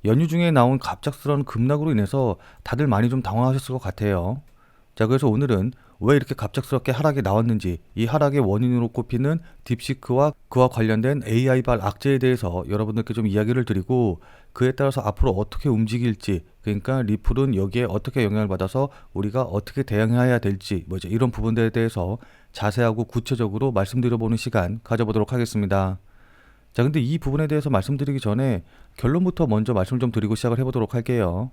연휴 중에 나온 갑작스러운 급락으로 인해서 다들 많이 좀 당황하셨을 것 같아요. 자, 그래서 오늘은 왜 이렇게 갑작스럽게 하락이 나왔는지, 이 하락의 원인으로 꼽히는 딥시크와 그와 관련된 AI발 악재에 대해서 여러분들께 좀 이야기를 드리고, 그에 따라서 앞으로 어떻게 움직일지, 그러니까 리플은 여기에 어떻게 영향을 받아서 우리가 어떻게 대응해야 될지, 이제 이런 부분들에 대해서 자세하고 구체적으로 말씀드려보는 시간 가져보도록 하겠습니다. 자, 근데 이 부분에 대해서 말씀드리기 전에 결론부터 먼저 말씀을 좀 드리고 시작을 해보도록 할게요.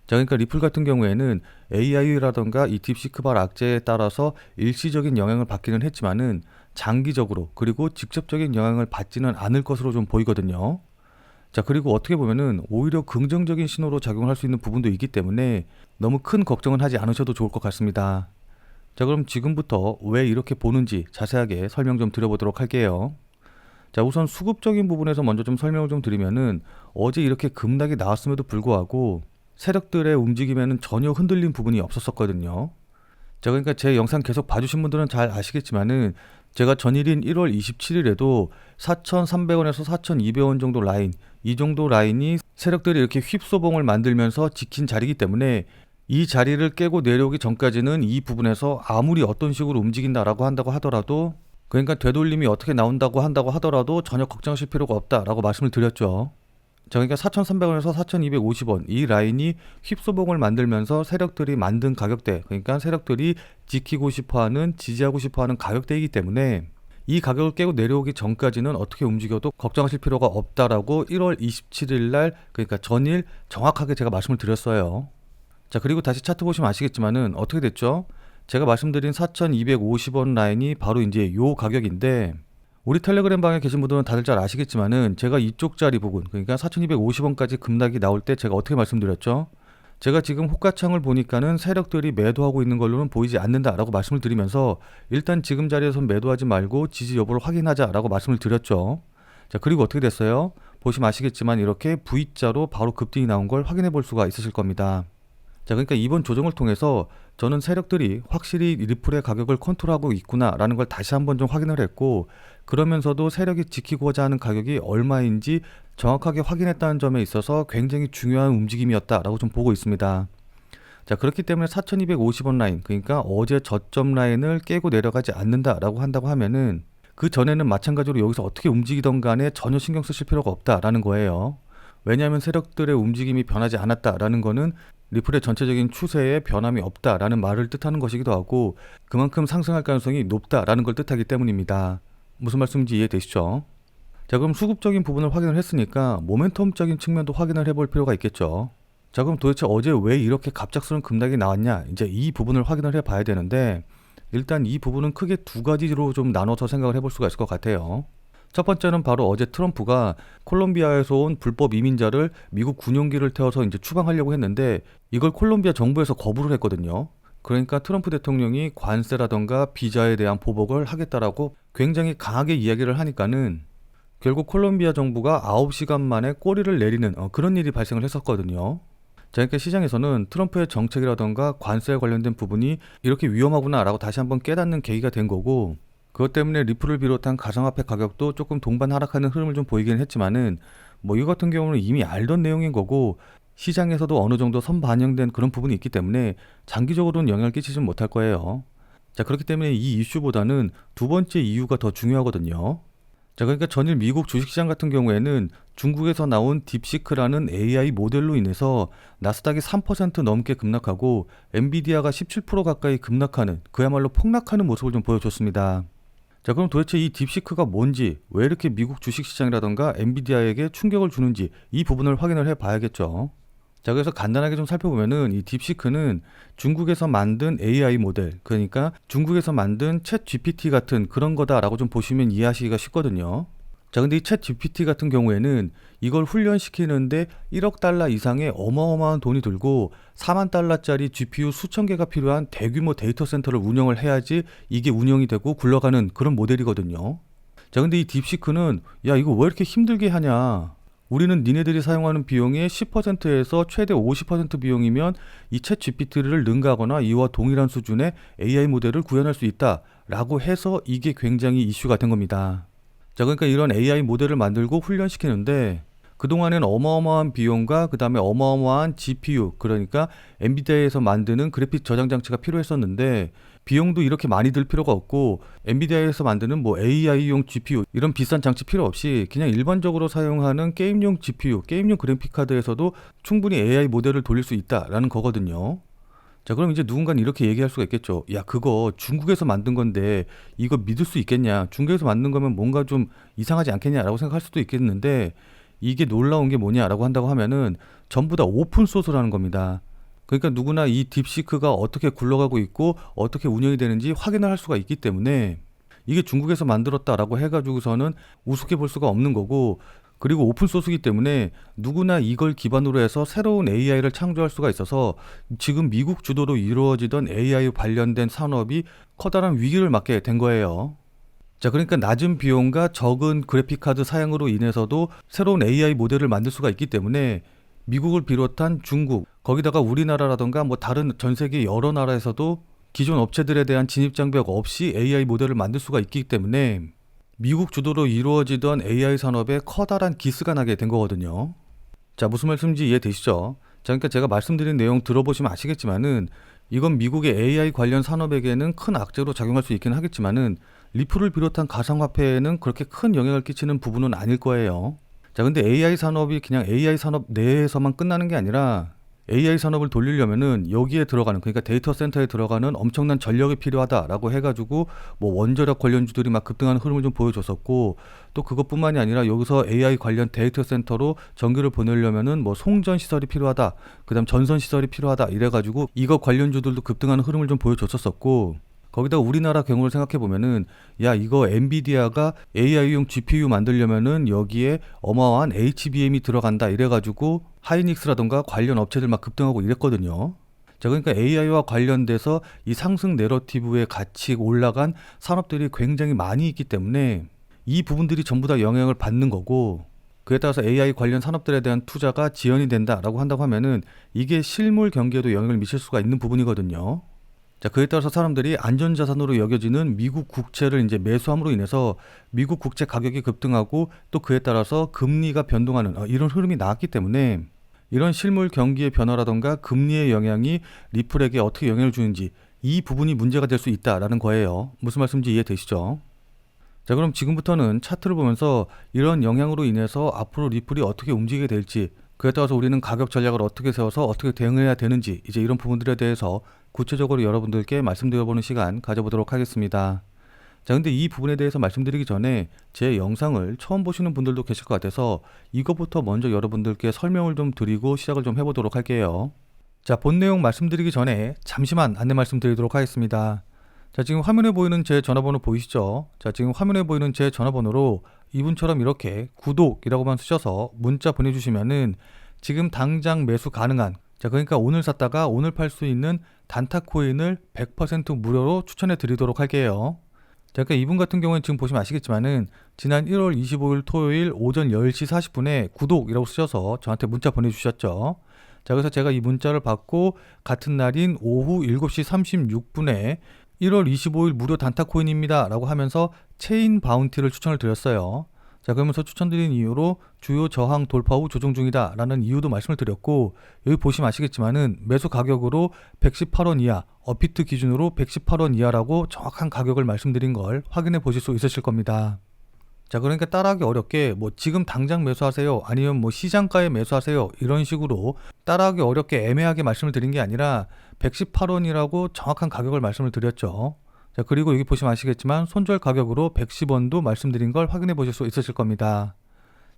자, 그러니까 리플 같은 경우에는 AI라던가 이 딥시크발 악재에 따라서 일시적인 영향을 받기는 했지만은 장기적으로 그리고 직접적인 영향을 받지는 않을 것으로 좀 보이거든요. 자, 그리고 어떻게 보면은 오히려 긍정적인 신호로 작용할 수 있는 부분도 있기 때문에 너무 큰 걱정은 하지 않으셔도 좋을 것 같습니다. 자, 그럼 지금부터 왜 이렇게 보는지 자세하게 설명 좀 드려보도록 할게요. 자, 우선 수급적인 부분에서 먼저 좀 설명을 좀 드리면은 어제 이렇게 급락이 나왔음에도 불구하고 세력들의 움직임에는 전혀 흔들린 부분이 없었었거든요. 자, 그러니까 제 영상 계속 봐주신 분들은 잘 아시겠지만은 제가 전일인 1월 27일에도 4,300원에서 4,200원 정도 라인, 이 정도 라인이 세력들이 이렇게 휩소봉을 만들면서 지킨 자리이기 때문에 이 자리를 깨고 내려오기 전까지는 이 부분에서 아무리 어떤 식으로 움직인다라고 한다고 하더라도, 그러니까 되돌림이 어떻게 나온다고 한다고 하더라도 전혀 걱정하실 필요가 없다라고 말씀을 드렸죠. 자, 그러니까 4,300원에서 4,250원 이 라인이 휩소봉을 만들면서 세력들이 만든 가격대, 그러니까 세력들이 지키고 싶어하는, 지지하고 싶어하는 가격대이기 때문에 이 가격을 깨고 내려오기 전까지는 어떻게 움직여도 걱정하실 필요가 없다라고 1월 27일 날, 그러니까 전일 정확하게 제가 말씀을 드렸어요. 자, 그리고 다시 차트 보시면 아시겠지만은 어떻게 됐죠? 제가 말씀드린 4,250원 라인이 바로 이제 요 가격인데, 우리 텔레그램 방에 계신 분들은 다들 잘 아시겠지만은 제가 이쪽 자리 부분, 그러니까 4,250원까지 급락이 나올 때 제가 어떻게 말씀드렸죠? 제가 지금 호가창을 보니까는 세력들이 매도하고 있는 걸로는 보이지 않는다라고 말씀을 드리면서 일단 지금 자리에선 매도하지 말고 지지 여부를 확인하자라고 말씀을 드렸죠. 자, 그리고 어떻게 됐어요? 보시면 아시겠지만 이렇게 V자로 바로 급등이 나온 걸 확인해 볼 수가 있으실 겁니다. 자, 그러니까 이번 조정을 통해서 저는 세력들이 확실히 리플의 가격을 컨트롤하고 있구나라는 걸 다시 한번 좀 확인을 했고, 그러면서도 세력이 지키고자 하는 가격이 얼마인지 정확하게 확인했다는 점에 있어서 굉장히 중요한 움직임이었다라고 좀 보고 있습니다. 자, 그렇기 때문에 4,250원 라인, 그러니까 어제 저점 라인을 깨고 내려가지 않는다라고 한다고 하면은 그 전에는 마찬가지로 여기서 어떻게 움직이던 간에 전혀 신경 쓰실 필요가 없다라는 거예요. 왜냐하면 세력들의 움직임이 변하지 않았다라는 거는 리플의 전체적인 추세에 변함이 없다라는 말을 뜻하는 것이기도 하고, 그만큼 상승할 가능성이 높다라는 걸 뜻하기 때문입니다. 무슨 말씀인지 이해되시죠? 자, 그럼 수급적인 부분을 확인을 했으니까 모멘텀적인 측면도 확인을 해볼 필요가 있겠죠. 자, 그럼 도대체 어제 왜 이렇게 갑작스러운 급락이 나왔냐, 이제 이 부분을 확인을 해봐야 되는데, 일단 이 부분은 크게 두 가지로 좀 나눠서 생각을 해볼 수가 있을 것 같아요. 첫 번째는 바로 어제 트럼프가 콜롬비아에서 온 불법 이민자를 미국 군용기를 태워서 이제 추방하려고 했는데, 이걸 콜롬비아 정부에서 거부를 했거든요. 그러니까 트럼프 대통령이 관세라던가 비자에 대한 보복을 하겠다라고 굉장히 강하게 이야기를 하니까는 결국 콜롬비아 정부가 9시간 만에 꼬리를 내리는 그런 일이 발생을 했었거든요. 자, 그러니까 시장에서는 트럼프의 정책이라던가 관세에 관련된 부분이 이렇게 위험하구나라고 다시 한번 깨닫는 계기가 된 거고, 그것 때문에 리플을 비롯한 가상화폐 가격도 조금 동반 하락하는 흐름을 좀 보이긴 했지만은 이거 같은 경우는 이미 알던 내용인 거고, 시장에서도 어느 정도 선반영된 그런 부분이 있기 때문에 장기적으로는 영향을 끼치진 못할 거예요. 자, 그렇기 때문에 이 이슈보다는 두 번째 이유가 더 중요하거든요. 자, 그러니까 전일 미국 주식시장 같은 경우에는 중국에서 나온 딥시크라는 AI 모델로 인해서 나스닥이 3% 넘게 급락하고 엔비디아가 17% 가까이 급락하는, 그야말로 폭락하는 모습을 좀 보여줬습니다. 자, 그럼 도대체 이 딥시크가 뭔지, 왜 이렇게 미국 주식시장이라던가 엔비디아에게 충격을 주는지 이 부분을 확인을 해봐야겠죠. 자, 그래서 간단하게 좀 살펴보면은 이 딥시크는 중국에서 만든 AI 모델, 그러니까 중국에서 만든 챗 GPT 같은 그런 거다라고 좀 보시면 이해하시기가 쉽거든요. 자, 근데 이 챗 GPT 같은 경우에는 이걸 훈련시키는데 1억 달러 이상의 어마어마한 돈이 들고 4만 달러짜리 GPU 수천 개가 필요한 대규모 데이터 센터를 운영을 해야지 이게 운영이 되고 굴러가는 그런 모델이거든요. 자, 근데 이 딥시크는 야, 이거 왜 이렇게 힘들게 하냐, 우리는 니네들이 사용하는 비용의 10%에서 최대 50% 비용이면 이 챗 GPT를 능가하거나 이와 동일한 수준의 AI 모델을 구현할 수 있다라고 해서 이게 굉장히 이슈가 된 겁니다. 자, 그러니까 이런 AI 모델을 만들고 훈련시키는데 그동안에는 어마어마한 비용과 그 다음에 어마어마한 GPU, 그러니까 엔비디아에서 만드는 그래픽 저장 장치가 필요했었는데 비용도 이렇게 많이 들 필요가 없고 엔비디아에서 만드는 뭐 AI용 GPU 이런 비싼 장치 필요 없이 그냥 일반적으로 사용하는 게임용 GPU, 게임용 그래픽 카드에서도 충분히 AI 모델을 돌릴 수 있다라는 거거든요. 자, 그럼 이제 누군가는 이렇게 얘기할 수가 있겠죠. 야, 그거 중국에서 만든 건데 이거 믿을 수 있겠냐? 중국에서 만든 거면 뭔가 좀 이상하지 않겠냐라고 생각할 수도 있겠는데 이게 놀라운 게 뭐냐라고 한다고 하면은 전부 다 오픈 소스라는 겁니다. 그러니까 누구나 이 딥시크가 어떻게 굴러가고 있고 어떻게 운영이 되는지 확인을 할 수가 있기 때문에 이게 중국에서 만들었다라고 해가지고서는 우습게 볼 수가 없는 거고, 그리고 오픈 소스이기 때문에 누구나 이걸 기반으로 해서 새로운 AI를 창조할 수가 있어서 지금 미국 주도로 이루어지던 AI 관련된 산업이 커다란 위기를 맞게 된 거예요. 자, 그러니까 낮은 비용과 적은 그래픽카드 사양으로 인해서도 새로운 AI 모델을 만들 수가 있기 때문에 미국을 비롯한 중국, 거기다가 우리나라라던가 뭐 다른 전 세계 여러 나라에서도 기존 업체들에 대한 진입 장벽 없이 AI 모델을 만들 수가 있기 때문에 미국 주도로 이루어지던 AI 산업에 커다란 기스가 나게 된 거거든요. 자, 무슨 말씀인지 이해되시죠? 자, 그러니까 제가 말씀드린 내용 들어보시면 아시겠지만은 이건 미국의 AI 관련 산업에게는 큰 악재로 작용할 수 있긴 하겠지만은 리플을 비롯한 가상화폐에는 그렇게 큰 영향을 끼치는 부분은 아닐 거예요. 자, 근데 AI 산업이 그냥 AI 산업 내에서만 끝나는 게 아니라 AI 산업을 돌리려면은 여기에 들어가는, 그러니까 데이터 센터에 들어가는 엄청난 전력이 필요하다라고 해가지고 뭐 원자력 관련주들이 막 급등하는 흐름을 좀 보여줬었고, 또 그것뿐만이 아니라 여기서 AI 관련 데이터 센터로 전기를 보내려면은 뭐 송전 시설이 필요하다, 그다음 전선 시설이 필요하다 이래가지고 이거 관련주들도 급등하는 흐름을 좀 보여줬었었고, 거기다가 우리나라 경우를 생각해 보면은 야, 이거 엔비디아가 AI용 GPU 만들려면은 여기에 어마어마한 HBM이 들어간다 이래가지고 하이닉스라던가 관련 업체들 막 급등하고 이랬거든요. 자, 그러니까 AI와 관련돼서 이 상승 내러티브에 같이 올라간 산업들이 굉장히 많이 있기 때문에 이 부분들이 전부 다 영향을 받는 거고, 그에 따라서 AI 관련 산업들에 대한 투자가 지연이 된다라고 한다고 하면은 이게 실물 경기에도 영향을 미칠 수가 있는 부분이거든요. 자, 그에 따라서 사람들이 안전자산으로 여겨지는 미국 국채를 이제 매수함으로 인해서 미국 국채 가격이 급등하고 또 그에 따라서 금리가 변동하는 이런 흐름이 나왔기 때문에 이런 실물 경기의 변화라던가 금리의 영향이 리플에게 어떻게 영향을 주는지 이 부분이 문제가 될 수 있다라는 거예요. 무슨 말씀인지 이해되시죠? 자, 그럼 지금부터는 차트를 보면서 이런 영향으로 인해서 앞으로 리플이 어떻게 움직이게 될지, 그에 따라서 우리는 가격 전략을 어떻게 세워서 어떻게 대응해야 되는지 이제 이런 부분들에 대해서 구체적으로 여러분들께 말씀드려보는 시간 가져보도록 하겠습니다. 자, 근데 이 부분에 대해서 말씀드리기 전에 제 영상을 처음 보시는 분들도 계실 것 같아서 이것부터 먼저 여러분들께 설명을 좀 드리고 시작을 좀 해보도록 할게요. 자, 본 내용 말씀드리기 전에 잠시만 안내 말씀드리도록 하겠습니다. 자, 지금 화면에 보이는 제 전화번호 보이시죠? 자, 지금 화면에 보이는 제 전화번호로 이분처럼 이렇게 구독이라고만 쓰셔서 문자 보내주시면은 지금 당장 매수 가능한, 자, 그러니까 오늘 샀다가 오늘 팔 수 있는 단타 코인을 100% 무료로 추천해 드리도록 할게요. 자, 그러니까 이분 같은 경우는 지금 보시면 아시겠지만은 지난 1월 25일 토요일 오전 10시 40분에 구독이라고 쓰셔서 저한테 문자 보내주셨죠. 자, 그래서 제가 이 문자를 받고 같은 날인 오후 7시 36분에 1월 25일 무료 단타 코인입니다 라고 하면서 체인 바운티를 추천을 드렸어요. 자, 그러면서 추천드린 이유로 주요 저항 돌파 후 조정 중이다 라는 이유도 말씀을 드렸고, 여기 보시면 아시겠지만은 매수 가격으로 118원 이하, 업비트 기준으로 118원 이하라고 정확한 가격을 말씀드린 걸 확인해 보실 수 있으실 겁니다. 자, 그러니까 따라하기 어렵게 뭐 지금 당장 매수하세요, 아니면 뭐 시장가에 매수하세요 이런 식으로 따라하기 어렵게 애매하게 말씀을 드린 게 아니라 118원이라고 정확한 가격을 말씀을 드렸죠. 자, 그리고 여기 보시면 아시겠지만 손절 가격으로 110원도 말씀드린 걸 확인해 보실 수 있으실 겁니다.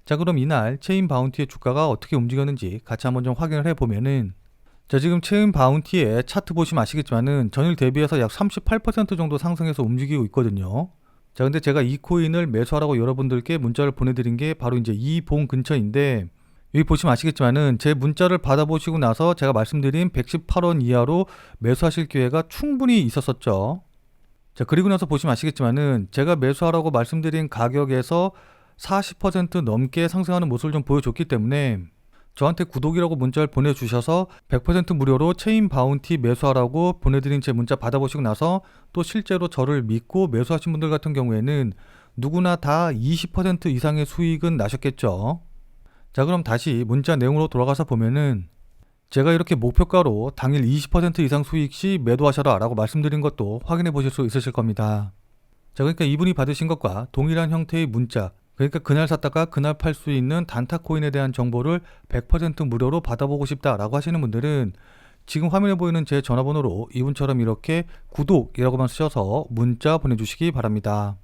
자, 그럼 이날 체인 바운티의 주가가 어떻게 움직였는지 같이 한번 좀 확인을 해보면은, 자, 지금 체인 바운티의 차트 보시면 아시겠지만은 전일 대비해서 약 38% 정도 상승해서 움직이고 있거든요. 자, 근데 제가 이 코인을 매수하라고 여러분들께 문자를 보내드린 게 바로 이제 이 봉 근처인데, 여기 보시면 아시겠지만은 제 문자를 받아보시고 나서 제가 말씀드린 118원 이하로 매수하실 기회가 충분히 있었었죠. 자, 그리고 나서 보시면 아시겠지만은 제가 매수하라고 말씀드린 가격에서 40% 넘게 상승하는 모습을 좀 보여줬기 때문에 저한테 구독이라고 문자를 보내주셔서 100% 무료로 체인 바운티 매수하라고 보내드린 제 문자 받아보시고 나서 또 실제로 저를 믿고 매수하신 분들 같은 경우에는 누구나 다 20% 이상의 수익은 나셨겠죠. 자, 그럼 다시 문자 내용으로 돌아가서 보면은 제가 이렇게 목표가로 당일 20% 이상 수익 시 매도하셔라 라고 말씀드린 것도 확인해 보실 수 있으실 겁니다. 자, 그러니까 이분이 받으신 것과 동일한 형태의 문자, 그러니까 그날 샀다가 그날 팔 수 있는 단타 코인에 대한 정보를 100% 무료로 받아보고 싶다라고 하시는 분들은 지금 화면에 보이는 제 전화번호로 이분처럼 이렇게 구독이라고만 쓰셔서 문자 보내주시기 바랍니다.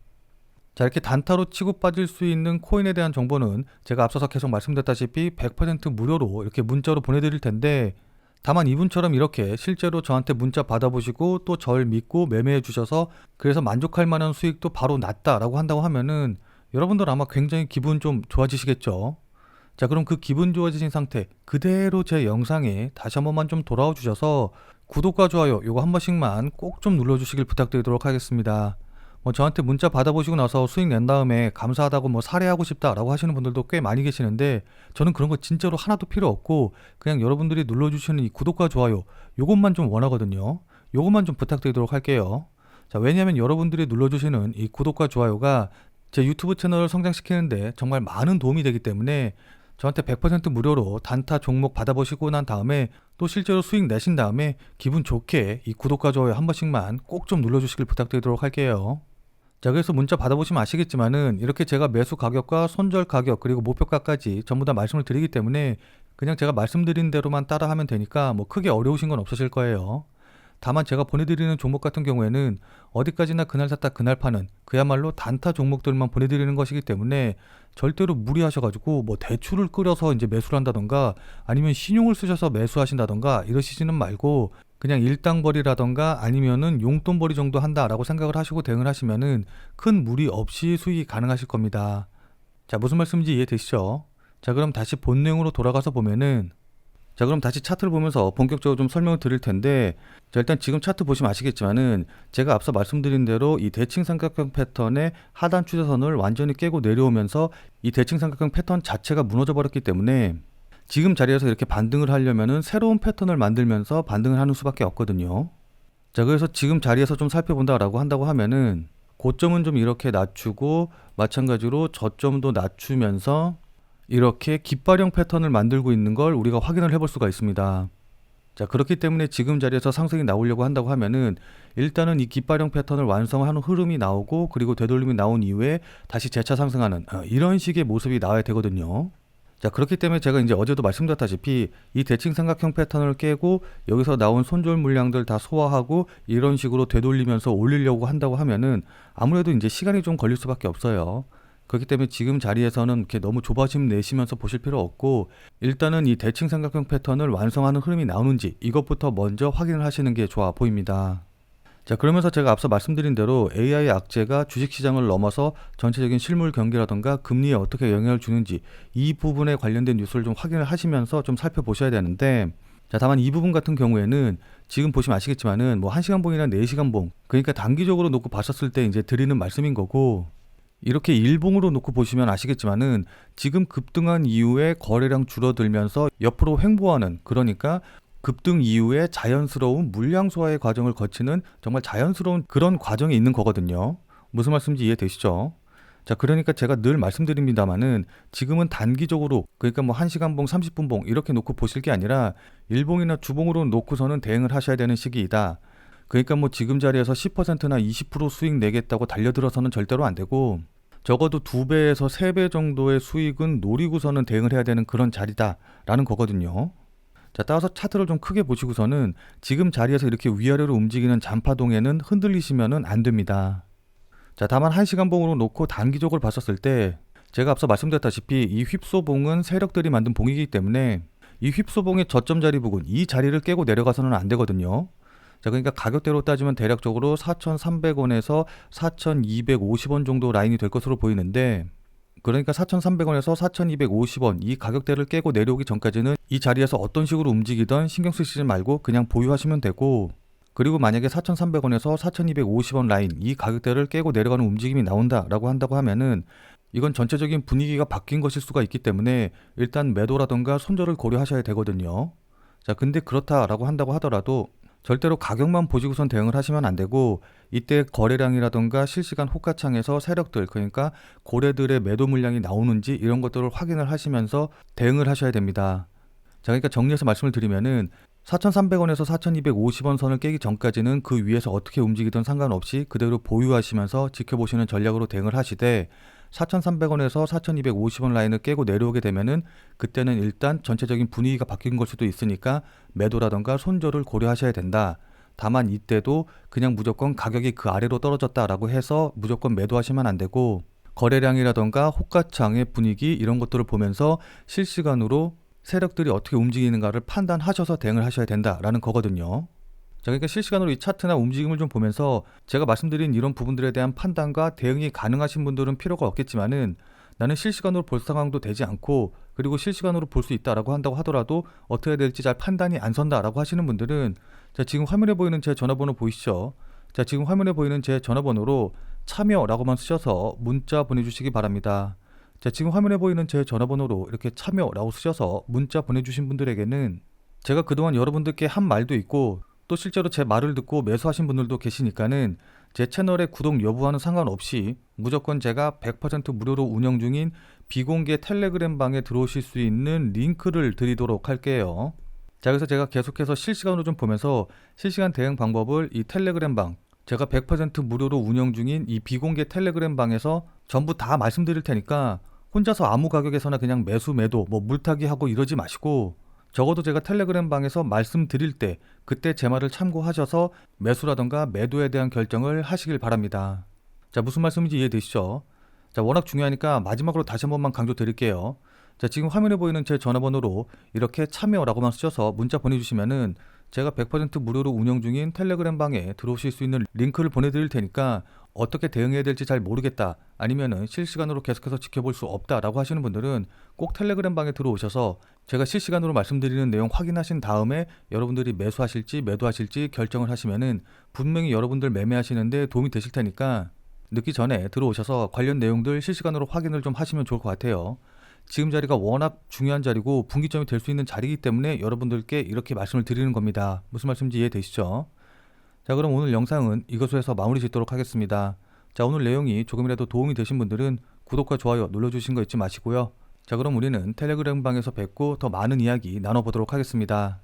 자, 이렇게 단타로 치고 빠질 수 있는 코인에 대한 정보는 제가 앞서서 계속 말씀드렸다시피 100% 무료로 이렇게 문자로 보내드릴 텐데, 다만 이분처럼 이렇게 실제로 저한테 문자 받아보시고 또 절 믿고 매매해 주셔서 그래서 만족할 만한 수익도 바로 났다라고 한다고 하면은 여러분들 아마 굉장히 기분 좀 좋아지시겠죠. 자, 그럼 그 기분 좋아지신 상태 그대로 제 영상에 다시 한 번만 좀 돌아와 주셔서 구독과 좋아요 요거 한 번씩만 꼭 좀 눌러주시길 부탁드리도록 하겠습니다. 저한테 문자 받아보시고 나서 수익 낸 다음에 감사하다고 사례하고 싶다라고 하시는 분들도 꽤 많이 계시는데, 저는 그런 거 진짜로 하나도 필요 없고 그냥 여러분들이 눌러주시는 이 구독과 좋아요 요것만 좀 원하거든요. 요것만 좀 부탁드리도록 할게요. 자, 왜냐하면 여러분들이 눌러주시는 이 구독과 좋아요가 제 유튜브 채널을 성장시키는데 정말 많은 도움이 되기 때문에 저한테 100% 무료로 단타 종목 받아보시고 난 다음에 또 실제로 수익 내신 다음에 기분 좋게 이 구독과 좋아요 한 번씩만 꼭 좀 눌러주시길 부탁드리도록 할게요. 자, 그래서 문자 받아보시면 아시겠지만은 이렇게 제가 매수 가격과 손절 가격 그리고 목표가까지 전부 다 말씀을 드리기 때문에 그냥 제가 말씀드린 대로만 따라하면 되니까 크게 어려우신 건 없으실 거예요. 다만 제가 보내드리는 종목 같은 경우에는 어디까지나 그날 샀다 그날 파는 그야말로 단타 종목들만 보내드리는 것이기 때문에 절대로 무리하셔가지고 대출을 끌어서 이제 매수를 한다던가 아니면 신용을 쓰셔서 매수하신다던가 이러시지는 말고 그냥 일당벌이라던가 아니면은 용돈벌이 정도 한다라고 생각을 하시고 대응을 하시면은 큰 무리 없이 수익이 가능하실 겁니다. 자, 무슨 말씀인지 이해되시죠? 자, 그럼 다시 본 내용으로 돌아가서 보면은, 자, 그럼 다시 차트를 보면서 본격적으로 좀 설명을 드릴 텐데, 자, 일단 지금 차트 보시면 아시겠지만은 제가 앞서 말씀드린 대로 이 대칭 삼각형 패턴의 하단 추세선을 완전히 깨고 내려오면서 이 대칭 삼각형 패턴 자체가 무너져 버렸기 때문에 지금 자리에서 이렇게 반등을 하려면은 새로운 패턴을 만들면서 반등을 하는 수밖에 없거든요. 자, 그래서 지금 자리에서 좀 살펴본다라고 한다고 하면은 고점은 좀 이렇게 낮추고 마찬가지로 저점도 낮추면서 이렇게 깃발형 패턴을 만들고 있는 걸 우리가 확인을 해볼 수가 있습니다. 자, 그렇기 때문에 지금 자리에서 상승이 나오려고 한다고 하면은 일단은 이 깃발형 패턴을 완성하는 흐름이 나오고 그리고 되돌림이 나온 이후에 다시 재차 상승하는 이런 식의 모습이 나와야 되거든요. 자, 그렇기 때문에 제가 이제 어제도 말씀드렸다시피 이 대칭 삼각형 패턴을 깨고 여기서 나온 손절 물량들 다 소화하고 이런 식으로 되돌리면서 올리려고 한다고 하면은 아무래도 이제 시간이 좀 걸릴 수밖에 없어요. 그렇기 때문에 지금 자리에서는 이렇게 너무 조바심 내시면서 보실 필요 없고 일단은 이 대칭 삼각형 패턴을 완성하는 흐름이 나오는지 이것부터 먼저 확인을 하시는 게 좋아 보입니다. 자, 그러면서 제가 앞서 말씀드린 대로 AI 악재가 주식시장을 넘어서 전체적인 실물 경기라던가 금리에 어떻게 영향을 주는지 이 부분에 관련된 뉴스를 좀 확인을 하시면서 좀 살펴보셔야 되는데, 자, 다만 이 부분 같은 경우에는 지금 보시면 아시겠지만은 1시간 봉이나 4시간 봉 그러니까 단기적으로 놓고 봤었을 때 이제 드리는 말씀인 거고, 이렇게 일봉으로 놓고 보시면 아시겠지만은 지금 급등한 이후에 거래량 줄어들면서 옆으로 횡보하는, 그러니까 급등 이후에 자연스러운 물량 소화의 과정을 거치는 정말 자연스러운 그런 과정이 있는 거거든요. 무슨 말씀인지 이해되시죠? 자, 그러니까 제가 늘 말씀드립니다만은 지금은 단기적으로 그러니까 1시간 봉 30분 봉 이렇게 놓고 보실 게 아니라 일봉이나 주봉으로 놓고서는 대응을 하셔야 되는 시기이다. 그러니까 지금 자리에서 10%나 20% 수익 내겠다고 달려들어서는 절대로 안 되고 적어도 2배에서 3배 정도의 수익은 노리고서는 대응을 해야 되는 그런 자리다라는 거거든요. 자, 따라서 차트를 좀 크게 보시고서는 지금 자리에서 이렇게 위아래로 움직이는 잔파동에는 흔들리시면은 안 됩니다. 자, 다만 1시간 봉으로 놓고 단기적으로 봤었을 때 제가 앞서 말씀드렸다시피 이 휩소봉은 세력들이 만든 봉이기 때문에 이 휩소봉의 저점 자리 부근 이 자리를 깨고 내려가서는 안 되거든요. 자, 그러니까 가격대로 따지면 대략적으로 4,300원에서 4,250원 정도 라인이 될 것으로 보이는데, 그러니까 4,300원에서 4,250원 이 가격대를 깨고 내려오기 전까지는 이 자리에서 어떤 식으로 움직이던 신경 쓰시지 말고 그냥 보유하시면 되고, 그리고 만약에 4,300원에서 4,250원 라인 이 가격대를 깨고 내려가는 움직임이 나온다라고 한다고 하면은 이건 전체적인 분위기가 바뀐 것일 수가 있기 때문에 일단 매도라던가 손절을 고려하셔야 되거든요. 자, 근데 그렇다라고 한다고 하더라도 절대로 가격만 보시고선 대응을 하시면 안 되고 이때 거래량이라던가 실시간 호가창에서 세력들 그러니까 고래들의 매도 물량이 나오는지 이런 것들을 확인을 하시면서 대응을 하셔야 됩니다. 자, 그러니까 정리해서 말씀을 드리면은 4,300원에서 4,250원 선을 깨기 전까지는 그 위에서 어떻게 움직이든 상관없이 그대로 보유하시면서 지켜보시는 전략으로 대응을 하시되 4,300원에서 4,250원 라인을 깨고 내려오게 되면은 그때는 일단 전체적인 분위기가 바뀐 걸 수도 있으니까 매도라던가 손절을 고려하셔야 된다. 다만 이때도 그냥 무조건 가격이 그 아래로 떨어졌다라고 해서 무조건 매도하시면 안 되고 거래량이라던가 호가창의 분위기 이런 것들을 보면서 실시간으로 세력들이 어떻게 움직이는가를 판단하셔서 대응을 하셔야 된다라는 거거든요. 자, 그러니까 실시간으로 이 차트나 움직임을 좀 보면서 제가 말씀드린 이런 부분들에 대한 판단과 대응이 가능하신 분들은 필요가 없겠지만은 나는 실시간으로 볼 상황도 되지 않고 그리고 실시간으로 볼 수 있다라고 한다고 하더라도 어떻게 해야 될지 잘 판단이 안 선다라고 하시는 분들은 자, 지금 화면에 보이는 제 전화번호 보이시죠? 자, 지금 화면에 보이는 제 전화번호로 참여라고만 쓰셔서 문자 보내주시기 바랍니다. 자, 지금 화면에 보이는 제 전화번호로 이렇게 참여라고 쓰셔서 문자 보내주신 분들에게는 제가 그동안 여러분들께 한 말도 있고 또 실제로 제 말을 듣고 매수하신 분들도 계시니까는 제 채널의 구독 여부와는 상관없이 무조건 제가 100% 무료로 운영 중인 비공개 텔레그램 방에 들어오실 수 있는 링크를 드리도록 할게요. 자, 그래서 제가 계속해서 실시간으로 좀 보면서 실시간 대응 방법을 이 텔레그램 방 제가 100% 무료로 운영 중인 이 비공개 텔레그램 방에서 전부 다 말씀드릴 테니까 혼자서 아무 가격에서나 그냥 매수 매도 뭐 물타기 하고 이러지 마시고 적어도 제가 텔레그램 방에서 말씀드릴 때 그때 제 말을 참고하셔서 매수라던가 매도에 대한 결정을 하시길 바랍니다. 자, 무슨 말씀인지 이해되시죠? 자, 워낙 중요하니까 마지막으로 다시 한 번만 강조 드릴게요. 자, 지금 화면에 보이는 제 전화번호로 이렇게 참여라고만 쓰셔서 문자 보내주시면은 제가 100% 무료로 운영 중인 텔레그램 방에 들어오실 수 있는 링크를 보내드릴 테니까 어떻게 대응해야 될지 잘 모르겠다 아니면은 실시간으로 계속해서 지켜볼 수 없다라고 하시는 분들은 꼭 텔레그램 방에 들어오셔서 제가 실시간으로 말씀드리는 내용 확인하신 다음에 여러분들이 매수하실지 매도하실지 결정을 하시면은 분명히 여러분들 매매하시는데 도움이 되실 테니까 늦기 전에 들어오셔서 관련 내용들 실시간으로 확인을 좀 하시면 좋을 것 같아요. 지금 자리가 워낙 중요한 자리고 분기점이 될 수 있는 자리이기 때문에 여러분들께 이렇게 말씀을 드리는 겁니다. 무슨 말씀인지 이해되시죠? 자, 그럼 오늘 영상은 이것으로 해서 마무리 짓도록 하겠습니다. 자, 오늘 내용이 조금이라도 도움이 되신 분들은 구독과 좋아요 눌러주신 거 잊지 마시고요. 자, 그럼 우리는 텔레그램 방에서 뵙고 더 많은 이야기 나눠보도록 하겠습니다.